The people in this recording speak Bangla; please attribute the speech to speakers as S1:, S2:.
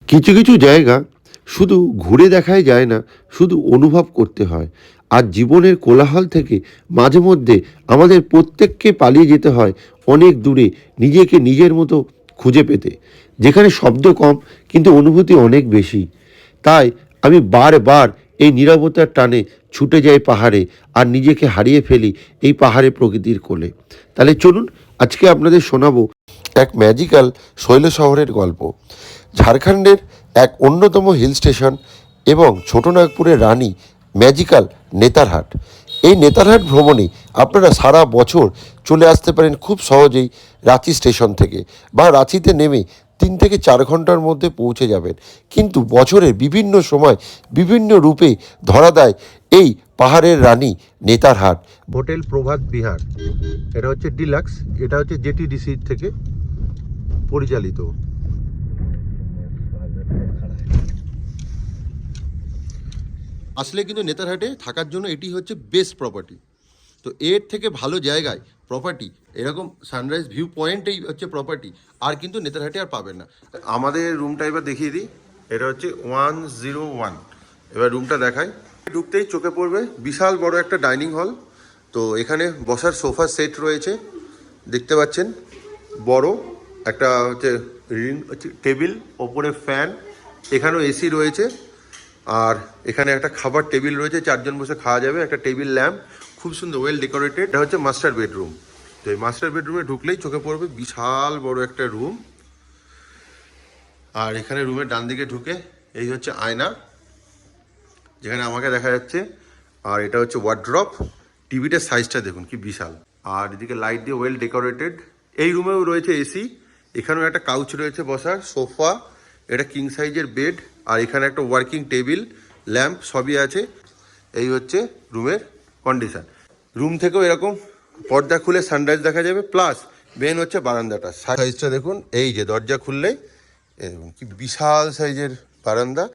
S1: কিছু কিছু জায়গা শুধু ঘুরে দেখাই যায় না, শুধু অনুভব করতে হয়। আর জীবনের কোলাহল থেকে মাঝে মধ্যে আমাদের প্রত্যেককে পালিয়ে যেতে হয় অনেক দূরে, নিজেকে নিজের মতো খুঁজে পেতে, যেখানে শব্দ কম কিন্তু অনুভূতি অনেক বেশি। তাই আমি বারবার এই নীরবতার টানে ছুটে যাই পাহাড়ে, আর নিজেকে হারিয়ে ফেলি এই পাহাড়ে প্রকৃতির কোলে। তাহলে চলুন আজকে আপনাদের শোনাবো এক ম্যাজিক্যাল শৈল শহরের গল্প। ঝাড়খণ্ডের এক অন্যতম হিল স্টেশন এবং ছোটনাগপুরের রানী ম্যাজিক্যাল নেতারহাট। এই নেতারহাট ভ্রমণে আপনারা সারা বছর চলে আসতে পারেন খুব সহজেই রাঁচি স্টেশন থেকে, বা রাঁচিতে নেমে 3 থেকে 4 ঘন্টার মধ্যে পৌঁছে যাবেন। কিন্তু বছরের বিভিন্ন সময় বিভিন্ন রূপে ধরা দেয় এই পাহাড়ের রানী নেতারহাট। হোটেল প্রভাত বিহার, এটা হচ্ছে ডিলাক্স, এটা হচ্ছে জেটিডিসি থেকে পরিচালিত। আসলে কিন্তু নেতারহাটে থাকার জন্য এটি হচ্ছে বেস্ট প্রপার্টি। তো এর থেকে ভালো জায়গায় প্রপার্টি, এরকম সানরাইজ ভিউ পয়েন্টেই হচ্ছে প্রপার্টি, আর কিন্তু নেতারহাটে আর পাবেন না। আমাদের রুমটা এবার দেখিয়ে দিই। এটা হচ্ছে 101। এবার রুমটা দেখাই। ঢুকতেই চোখে পড়বে বিশাল বড় একটা ডাইনিং হল। তো এখানে বসার সোফা সেট রয়েছে, দেখতে পাচ্ছেন। বড় একটা হচ্ছে টেবিল, ওপরে ফ্যান, এখানেও এসি রয়েছে। আর এখানে একটা খাবার টেবিল রয়েছে, 4 জন বসে খাওয়া যাবে। একটা টেবিল ল্যাম্প, খুব সুন্দর ওয়েল ডেকোরেটেড। এটা হচ্ছে মাস্টার বেডরুম। তো এই মাস্টার বেডরুমে ঢুকলেই চোখে পড়বে বিশাল বড় একটা রুম। আর এখানে রুমের ডান দিকে ঢুকে এই হচ্ছে আয়না, যেখানে আমাকে দেখা যাচ্ছে। আর এটা হচ্ছে ওয়ার্ড্রপ। টিভিটার সাইজটা দেখুন কি বিশাল। আর এদিকে লাইট দিয়ে ওয়েল ডেকোরেটেড। এই রুমেও রয়েছে এসি, এখানেও একটা কাউচ রয়েছে বসার, সোফা, এটা কিং সাইজের বেড, আর এখানে একটা ওয়ার্কিং টেবিল, ল্যাম্প সবই আছে। এই হচ্ছে রুমের কন্ডিশন। রুম থেকেও এরকম পর্দা খুলে সানরাইজ দেখা যাবে, প্লাস মেন হচ্ছে বারান্দাটা সাইজটা দেখুন। এই যে দরজা খুললেই এরকম কি বিশাল সাইজের বারান্দা।